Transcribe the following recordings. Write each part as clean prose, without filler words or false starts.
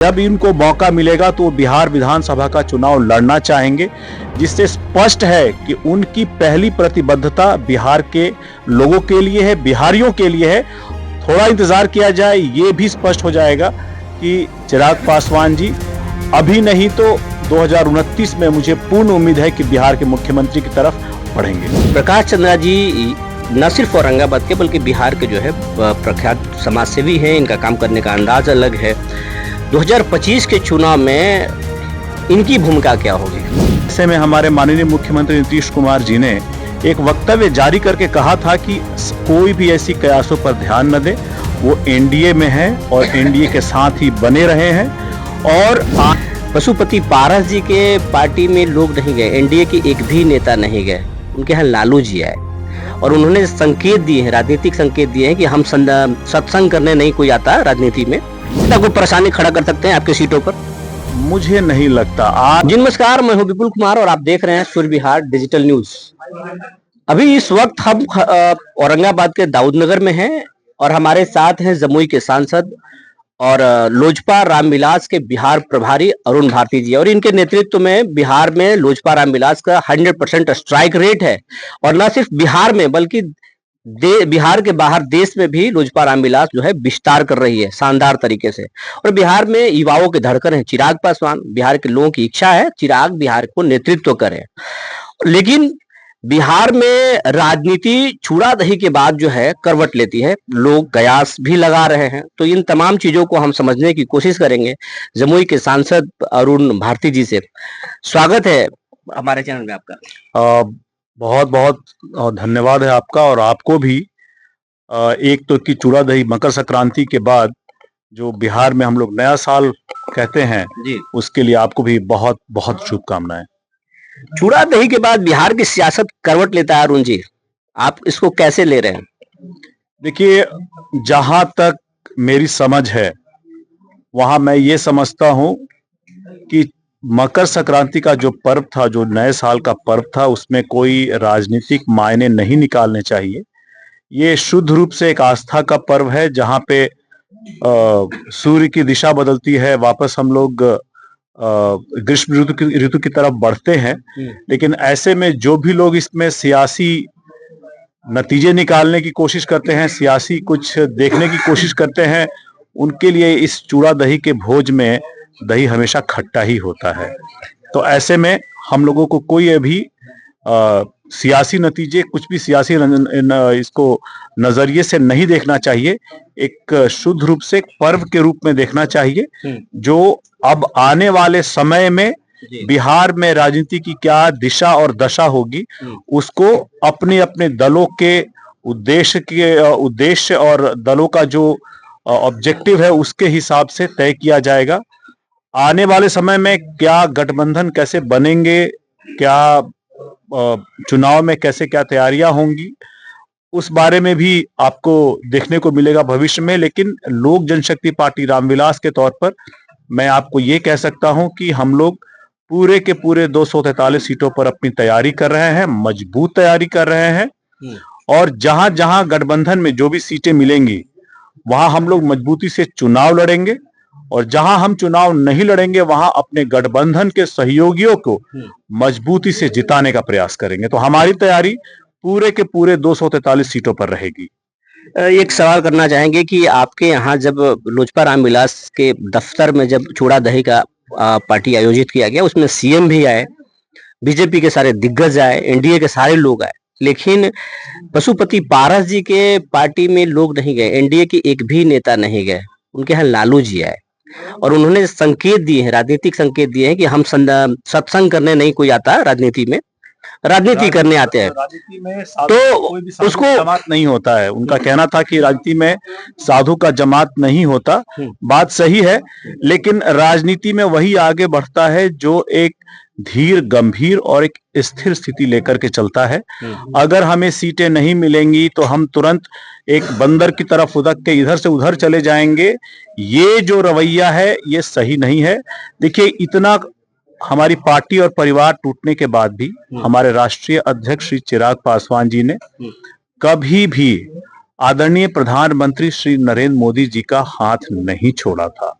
जब इनको मौका मिलेगा तो बिहार विधानसभा का चुनाव लड़ना चाहेंगे, जिससे स्पष्ट है कि उनकी पहली प्रतिबद्धता बिहार के लोगों के लिए है, बिहारियों के लिए है। थोड़ा इंतजार किया जाए, ये भी स्पष्ट हो जाएगा कि चिराग पासवान जी अभी नहीं तो 2029 में मुझे पूर्ण उम्मीद है कि बिहार के मुख्यमंत्री की तरफ बढ़ेंगे। प्रकाश चंद्रा जी न सिर्फ औरंगाबाद के बल्कि बिहार के जो है प्रख्यात समाजसेवी हैं। इनका काम करने का अंदाज अलग है। 2025 के चुनाव में इनकी भूमिका क्या होगी? ऐसे में हमारे माननीय मुख्यमंत्री नीतीश कुमार जी ने एक वक्तव्य जारी करके कहा था कि कोई भी ऐसी कयासों पर ध्यान न दे, वो एनडीए में है और एनडीए के साथ ही बने रहे हैं। और पशुपति पारस जी के पार्टी में लोग नहीं गए, एनडीए के एक भी नेता नहीं गए, उनके यहाँ लालू जी आए और उन्होंने संकेत दिए हैं, राजनीतिक संकेत दिए हैं कि हम सत्संग करने नहीं कोई आता राजनीति में, कोई परेशानी खड़ा कर सकते हैं आपके सीटों पर। मुझे नहीं लगता। जी नमस्कार, मैं हूं विपुल कुमार और आप देख रहे हैं सूर्य विहार डिजिटल न्यूज। अभी इस वक्त हम औरंगाबाद के दाऊदनगर में हैं और हमारे साथ हैं जमुई के सांसद और लोजपा रामविलास के बिहार प्रभारी अरुण भारती जी, और इनके नेतृत्व में बिहार में लोजपा रामविलास का 100% स्ट्राइक रेट है। और न सिर्फ बिहार में बल्कि बिहार के बाहर देश में भी लोजपा रामविलास जो है विस्तार कर रही है शानदार तरीके से। और बिहार में युवाओं के धड़कन है चिराग पासवान। बिहार के लोगों की इच्छा है चिराग बिहार को नेतृत्व करे। लेकिन बिहार में राजनीति चूड़ा दही के बाद जो है करवट लेती है, लोग कयास भी लगा रहे हैं। तो इन तमाम चीजों को हम समझने की कोशिश करेंगे जमुई के सांसद अरुण भारती जी से। स्वागत है हमारे चैनल में आपका। बहुत बहुत धन्यवाद है आपका और आपको भी। एक तो कि चूड़ा दही मकर संक्रांति के बाद जो बिहार में हम लोग नया साल कहते हैं जी, उसके लिए आपको भी बहुत बहुत शुभकामनाएं। चूड़ा दही के बाद बिहार की सियासत करवट लेता है अरुण जी, आप इसको कैसे ले रहे हैं? देखिए, जहां तक मेरी समझ है वहां मैं ये समझता हूं कि मकर संक्रांति का जो पर्व था, जो नए साल का पर्व था, उसमें कोई राजनीतिक मायने नहीं निकालने चाहिए। ये शुद्ध रूप से एक आस्था का पर्व है जहां पे सूर्य की दिशा बदलती है, वापस हम लोग ग्रीष्म ऋतु की तरफ बढ़ते हैं। लेकिन ऐसे में जो भी लोग इसमें सियासी नतीजे निकालने की कोशिश करते हैं, सियासी कुछ देखने की कोशिश करते हैं, उनके लिए इस चूड़ा दही के भोज में दही हमेशा खट्टा ही होता है। तो ऐसे में हम लोगों को कोई अभी सियासी नतीजे, कुछ भी सियासी इसको नजरिए से नहीं देखना चाहिए। एक शुद्ध रूप से एक पर्व के रूप में देखना चाहिए जो अब आने वाले समय में बिहार में राजनीति की क्या दिशा और दशा होगी, उसको अपने अपने दलों के उद्देश्य और दलों का जो ऑब्जेक्टिव है उसके हिसाब से तय किया जाएगा। आने वाले समय में क्या गठबंधन कैसे बनेंगे, क्या चुनाव में कैसे क्या तैयारियां होंगी, उस बारे में भी आपको देखने को मिलेगा भविष्य में। लेकिन लोक जनशक्ति पार्टी रामविलास के तौर पर मैं आपको ये कह सकता हूं कि हम लोग पूरे के पूरे 243 सीटों पर अपनी तैयारी कर रहे हैं, मजबूत तैयारी कर रहे हैं। और जहां जहां गठबंधन में जो भी सीटें मिलेंगी वहां हम लोग मजबूती से चुनाव लड़ेंगे, और जहां हम चुनाव नहीं लड़ेंगे वहां अपने गठबंधन के सहयोगियों को मजबूती से जिताने का प्रयास करेंगे। तो हमारी तैयारी पूरे के पूरे 243 सीटों पर रहेगी। एक सवाल करना चाहेंगे कि आपके यहाँ जब लोजपा रामविलास के दफ्तर में जब चूड़ा दही का पार्टी आयोजित किया गया, उसमें सीएम भी आए, बीजेपी के सारे दिग्गज आए, एनडीए के सारे लोग आए, लेकिन पशुपति पारस जी के पार्टी में लोग नहीं गए, एनडीए के एक भी नेता नहीं गए, उनके यहाँ लालू जी आए और उन्होंने संकेत दिए हैं, राजनीतिक संकेत दिए हैं कि हम सत्संग करने नहीं कोई आता राजनीति में, राजनीति करने आते हैं। राजनीति में तो उसको जमात नहीं होता है। उनका कहना था कि राजनीति में साधु का जमात नहीं होता। बात सही है, लेकिन राजनीति में वही आगे बढ़ता है जो एक धीर, गंभीर और एक स्थिर स्थिति लेकर के चलता है। अगर हमें सीटें नहीं मिलेंगी तो हम तुरंत एक बंदर की तरफ उदक के इधर से उधर चले जाएंगे। ये जो रवैया है ये सही नहीं है। देखिए, इतना हमारी पार्टी और परिवार टूटने के बाद भी हमारे राष्ट्रीय अध्यक्ष श्री चिराग पासवान जी ने कभी भी आदरणीय प्रधानमंत्री श्री नरेंद्र मोदी जी का हाथ नहीं छोड़ा था।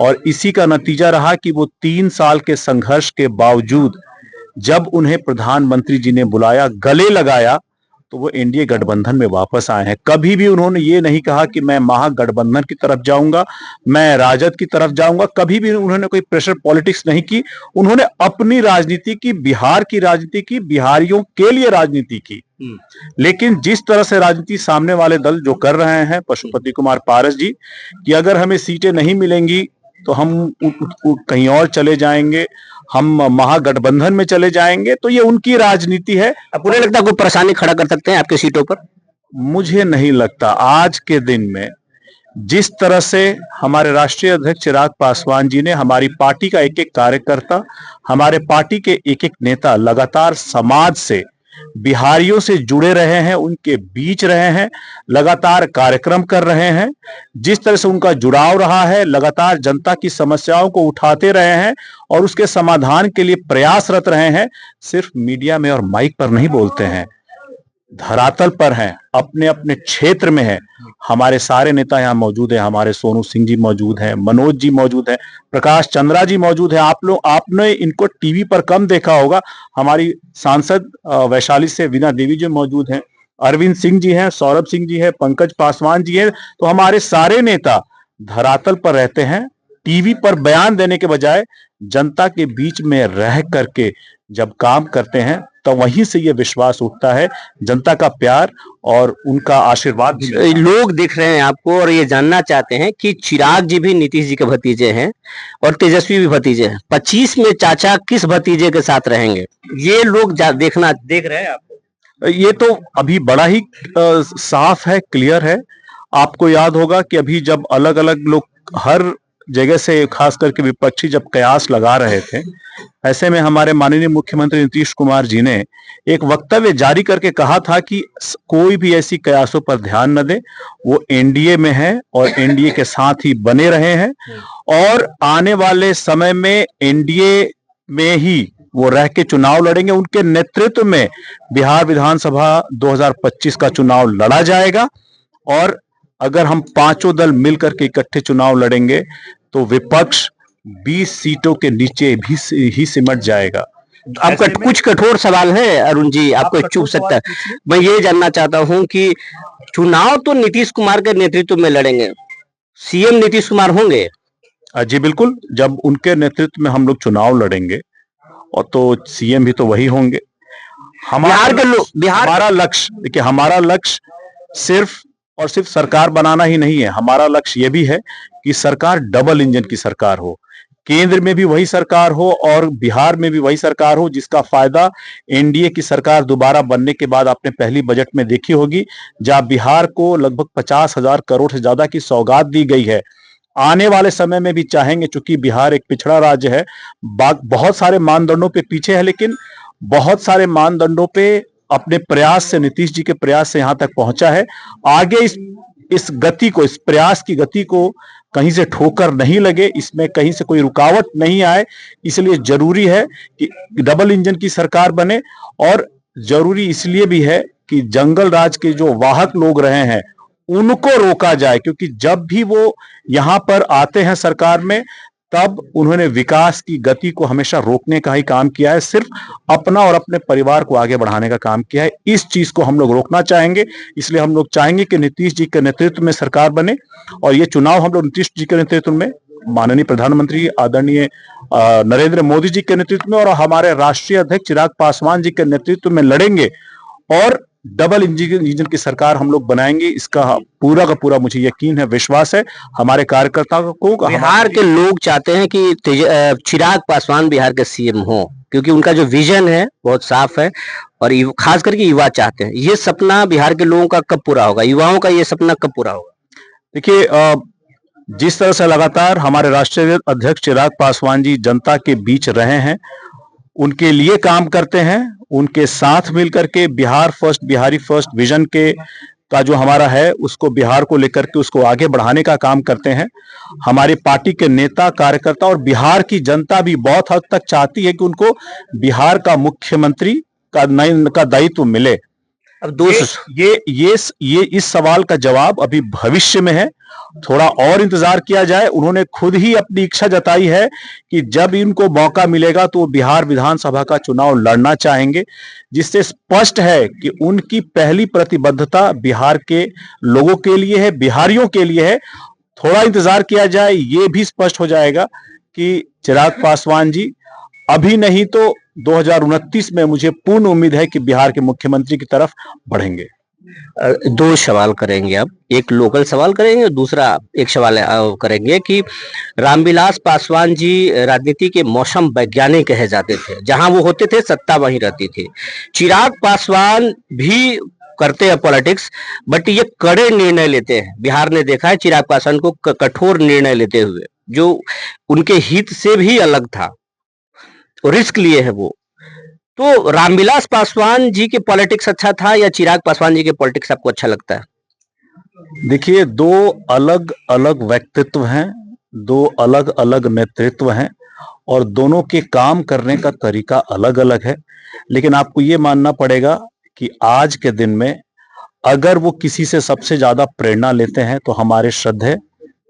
और इसी का नतीजा रहा कि वो 3 साल के संघर्ष के बावजूद जब उन्हें प्रधानमंत्री जी ने बुलाया, गले लगाया, तो वो एनडीए गठबंधन में वापस आए हैं। कभी भी उन्होंने ये नहीं कहा कि मैं महागठबंधन की तरफ जाऊंगा, मैं राजद की तरफ जाऊंगा। कभी भी उन्होंने कोई प्रेशर पॉलिटिक्स नहीं की। उन्होंने अपनी राजनीति की, बिहार की राजनीति की, बिहारियों के लिए राजनीति की। लेकिन जिस तरह से राजनीति सामने वाले दल जो कर रहे हैं, पशुपति कुमार पारस जी, कि अगर हमें सीटें नहीं मिलेंगी तो हम कहीं और चले जाएंगे, हम महागठबंधन में चले जाएंगे, तो ये उनकी राजनीति है। आपको नहीं लगता कोई परेशानी खड़ा कर सकते हैं आपके सीटों पर? मुझे नहीं लगता। आज के दिन में जिस तरह से हमारे राष्ट्रीय अध्यक्ष चिराग पासवान जी ने हमारी पार्टी का एक एक कार्यकर्ता, हमारे पार्टी के एक एक नेता लगातार समाज से, बिहारियों से जुड़े रहे हैं, उनके बीच रहे हैं, लगातार कार्यक्रम कर रहे हैं, जिस तरह से उनका जुड़ाव रहा है, लगातार जनता की समस्याओं को उठाते रहे हैं और उसके समाधान के लिए प्रयासरत रहे हैं। सिर्फ मीडिया में और माइक पर नहीं बोलते हैं, धरातल पर हैं, अपने अपने क्षेत्र में हैं। हमारे सारे नेता यहाँ मौजूद हैं। हमारे सोनू सिंह जी मौजूद हैं, मनोज जी मौजूद हैं, प्रकाश चंद्रा जी मौजूद हैं। आपने इनको टीवी पर कम देखा होगा। हमारी सांसद वैशाली से वीणा देवी जी मौजूद हैं, अरविंद सिंह जी हैं, सौरभ सिंह जी हैं, पंकज पासवान जी हैं। तो हमारे सारे नेता धरातल पर रहते हैं। टीवी पर बयान देने के बजाय जनता के बीच में रह करके जब काम करते हैं, तो वहीं से ये विश्वास उठता है, जनता का प्यार और उनका आशीर्वाद भी। लोग देख रहे हैं आपको और ये जानना चाहते हैं कि चिराग जी भी नीतीश जी के भतीजे हैं और तेजस्वी भी भतीजे हैं। 25 में चाचा किस भतीजे के साथ रहेंगे, ये लोग देख रहे हैं आपको? ये तो अभी बड़ा ही साफ है, क्लियर है। आपको याद होगा कि अभी जब अलग अलग लोग हर जगह से, खास करके विपक्षी, जब कयास लगा रहे थे, ऐसे में हमारे माननीय मुख्यमंत्री नीतीश कुमार जी ने एक वक्तव्य जारी करके कहा था कि कोई भी ऐसी कयासों पर ध्यान न दे, वो एनडीए में है और एनडीए के साथ ही बने रहे हैं और आने वाले समय में एनडीए में ही वो रह के चुनाव लड़ेंगे। उनके नेतृत्व में बिहार विधानसभा 2025 का चुनाव लड़ा जाएगा और अगर हम पांचों दल मिलकर के इकट्ठे चुनाव लड़ेंगे तो विपक्ष 20 सीटों के नीचे भी ही सिमट जाएगा। आपका कुछ कठोर सवाल है अरुण जी, आपको चुभ सकता है। मैं ये जानना चाहता हूं कि चुनाव तो नीतीश कुमार के नेतृत्व में लड़ेंगे, सीएम नीतीश कुमार होंगे? जी बिल्कुल, जब उनके नेतृत्व में हम लोग चुनाव लड़ेंगे और तो सीएम भी तो वही होंगे। हमारा लक्ष्य, देखिए, हमारा लक्ष्य सिर्फ और सिर्फ सरकार बनाना ही नहीं है। हमारा लक्ष्य यह भी है कि सरकार डबल इंजन की सरकार हो, केंद्र में भी वही सरकार हो और बिहार में भी वही सरकार हो, जिसका फायदा एनडीए की सरकार दोबारा बनने के बाद आपने पहली बजट में देखी होगी, जहां बिहार को लगभग 50,000 करोड़ से ज्यादा की सौगात दी गई है। आने वाले समय में भी चाहेंगे, चूंकि बिहार एक पिछड़ा राज्य है, बहुत सारे मानदंडों पे पीछे है, लेकिन बहुत सारे मानदंडों पे अपने प्रयास से, नीतीश जी के प्रयास से यहां तक पहुंचा है। आगे इस गति को, इस प्रयास की गति को कहीं से ठोकर नहीं लगे, इसमें कहीं से कोई रुकावट नहीं आए, इसलिए जरूरी है कि डबल इंजन की सरकार बने। और जरूरी इसलिए भी है कि जंगल राज के जो वाहक लोग रहे हैं उनको रोका जाए, क्योंकि जब भी वो यहां पर आते हैं सरकार में, तब उन्होंने विकास की गति को हमेशा रोकने का ही काम किया है, सिर्फ अपना और अपने परिवार को आगे बढ़ाने का काम किया है। इस चीज को हम लोग रोकना चाहेंगे, इसलिए हम लोग चाहेंगे कि नीतीश जी के नेतृत्व में सरकार बने और ये चुनाव हम लोग नीतीश जी के नेतृत्व में, माननीय प्रधानमंत्री आदरणीय नरेंद्र मोदी जी के नेतृत्व में और हमारे राष्ट्रीय अध्यक्ष चिराग पासवान जी के नेतृत्व में लड़ेंगे और डबल इंजन की सरकार हम लोग बनाएंगे। इसका पूरा का पूरा मुझे यकीन है, विश्वास है हमारे कार्यकर्ताओं को। बिहार के लोग चाहते हैं कि चिराग पासवान बिहार के सीएम हो, क्योंकि उनका जो विजन है बहुत साफ है और खास करके युवा चाहते हैं। ये सपना बिहार के लोगों का कब पूरा होगा, युवाओं का ये सपना कब पूरा होगा? देखिए, जिस तरह से लगातार हमारे राष्ट्रीय अध्यक्ष चिराग पासवान जी जनता के बीच रहे हैं, उनके लिए काम करते हैं, उनके साथ मिलकर के Bihar first, Bihari first vision का जो हमारा है, उसको बिहार को लेकर के उसको आगे बढ़ाने का काम करते हैं। हमारी पार्टी के नेता, कार्यकर्ता और बिहार की जनता भी बहुत हद तक चाहती है कि उनको बिहार का मुख्यमंत्री का दायित्व मिले। अब दो ये इस सवाल का जवाब अभी भविष्य में है, थोड़ा और इंतजार किया जाए। उन्होंने खुद ही अपनी इच्छा जताई है कि जब इनको मौका मिलेगा तो वो बिहार विधानसभा का चुनाव लड़ना चाहेंगे, जिससे स्पष्ट है कि उनकी पहली प्रतिबद्धता बिहार के लोगों के लिए है, बिहारियों के लिए है। थोड़ा इंतजार किया जाए, ये भी स्पष्ट हो जाएगा कि चिराग पासवान जी अभी नहीं तो 2029 में मुझे पूर्ण उम्मीद है कि बिहार के मुख्यमंत्री की तरफ बढ़ेंगे। दो सवाल करेंगे अब, एक लोकल सवाल करेंगे और दूसरा एक सवाल करेंगे कि रामविलास पासवान जी राजनीति के मौसम वैज्ञानिक कहे जाते थे, जहां वो होते थे सत्ता वहीं रहती थी। चिराग पासवान भी करते हैं पॉलिटिक्स, बट ये कड़े निर्णय लेते हैं। बिहार ने देखा है चिराग पासवान को कठोर निर्णय लेते हुए, जो उनके हित से भी अलग था, रिस्क लिए है वो। तो रामविलास पासवान जी के पॉलिटिक्स अच्छा था या चिराग पासवान जी के पॉलिटिक्स आपको अच्छा लगता है? देखिए, दो अलग अलग व्यक्तित्व हैं, दो अलग अलग नेतृत्व हैं और दोनों के काम करने का तरीका अलग अलग है। लेकिन आपको ये मानना पड़ेगा कि आज के दिन में अगर वो किसी से सबसे ज्यादा प्रेरणा लेते हैं तो हमारे श्रद्धेय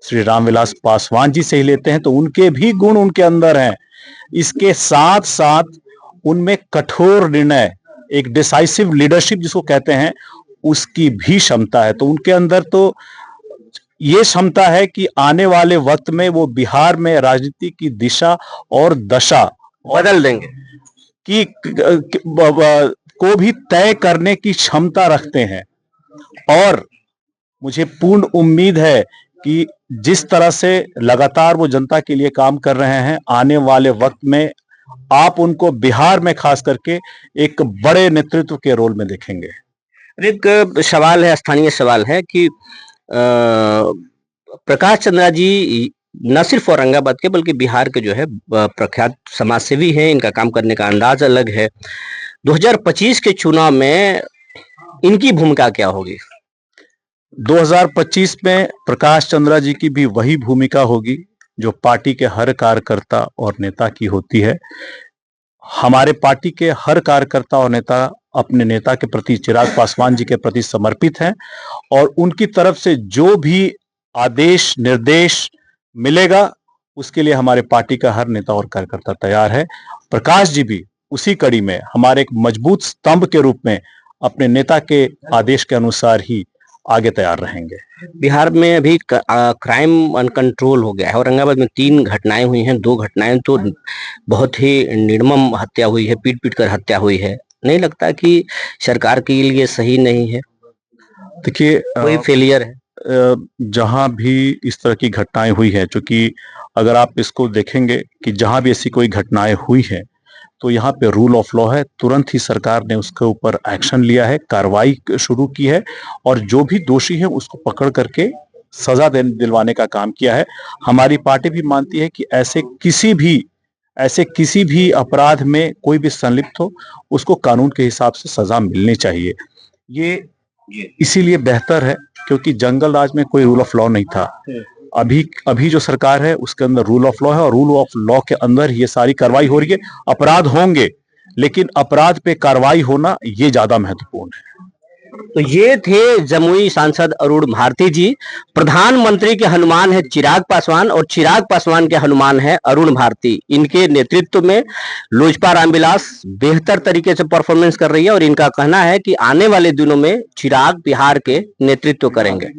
श्री रामविलास पासवान जी से ही लेते हैं। तो उनके भी गुण उनके अंदर हैं, इसके साथ साथ उनमें कठोर निर्णय, एक डिसाइसिव लीडरशिप जिसको कहते हैं, उसकी भी क्षमता है। तो उनके अंदर तो ये क्षमता है कि आने वाले वक्त में वो बिहार में राजनीति की दिशा और दशा बदल देंगे को भी तय करने की क्षमता रखते हैं। और मुझे पूर्ण उम्मीद है कि जिस तरह से लगातार वो जनता के लिए काम कर रहे हैं, आने वाले वक्त में आप उनको बिहार में खास करके एक बड़े नेतृत्व के रोल में देखेंगे। एक सवाल है, स्थानीय सवाल है कि प्रकाश चंद्रा जी न सिर्फ औरंगाबाद के बल्कि बिहार के जो है प्रख्यात समाजसेवी हैं, इनका काम करने का अंदाज अलग है। 2025 के चुनाव में इनकी भूमिका क्या होगी? 2025 में प्रकाश चंद्रा जी की भी वही भूमिका होगी जो पार्टी के हर कार्यकर्ता और नेता की होती है। हमारे पार्टी के हर कार्यकर्ता और नेता अपने नेता के प्रति, चिराग पासवान जी के प्रति समर्पित हैं और उनकी तरफ से जो भी आदेश निर्देश मिलेगा उसके लिए हमारे पार्टी का हर नेता और कार्यकर्ता तैयार है। प्रकाश जी भी उसी कड़ी में हमारे एक मजबूत स्तंभ के रूप में अपने नेता के आदेश के अनुसार ही आगे तैयार रहेंगे। बिहार में अभी क्राइम अनकंट्रोल हो गया है। औरंगाबाद में 3 घटनाएं हुई हैं, 2 घटनाएं तो बहुत ही निर्मम हत्या हुई है, पीट पीट कर हत्या हुई है। नहीं लगता कि सरकार के लिए सही नहीं है? देखिए, कोई फेलियर है? जहां भी इस तरह की घटनाएं हुई है, चूंकि अगर आप इसको देखेंगे कि जहां भी ऐसी कोई घटनाएं हुई है तो यहाँ पे रूल ऑफ लॉ है, तुरंत ही सरकार ने उसके ऊपर एक्शन लिया है, कार्रवाई शुरू की है और जो भी दोषी है उसको पकड़ करके सजा दिलवाने का काम किया है। हमारी पार्टी भी मानती है कि ऐसे किसी भी अपराध में कोई भी संलिप्त हो उसको कानून के हिसाब से सजा मिलनी चाहिए। ये इसीलिए बेहतर है क्योंकि जंगल राज में कोई रूल ऑफ लॉ नहीं था। अभी जो सरकार है उसके अंदर रूल ऑफ लॉ है और रूल ऑफ लॉ के अंदर ये सारी कार्रवाई हो रही है। अपराध होंगे लेकिन अपराध पे कार्रवाई होना ये ज्यादा महत्वपूर्ण है। तो ये थे जमुई सांसद अरुण भारती जी। प्रधानमंत्री के हनुमान है चिराग पासवान और चिराग पासवान के हनुमान है अरुण भारती। इनके नेतृत्व में लोजपा रामविलास बेहतर तरीके से परफॉर्मेंस कर रही है और इनका कहना है कि आने वाले दिनों में चिराग बिहार के नेतृत्व करेंगे।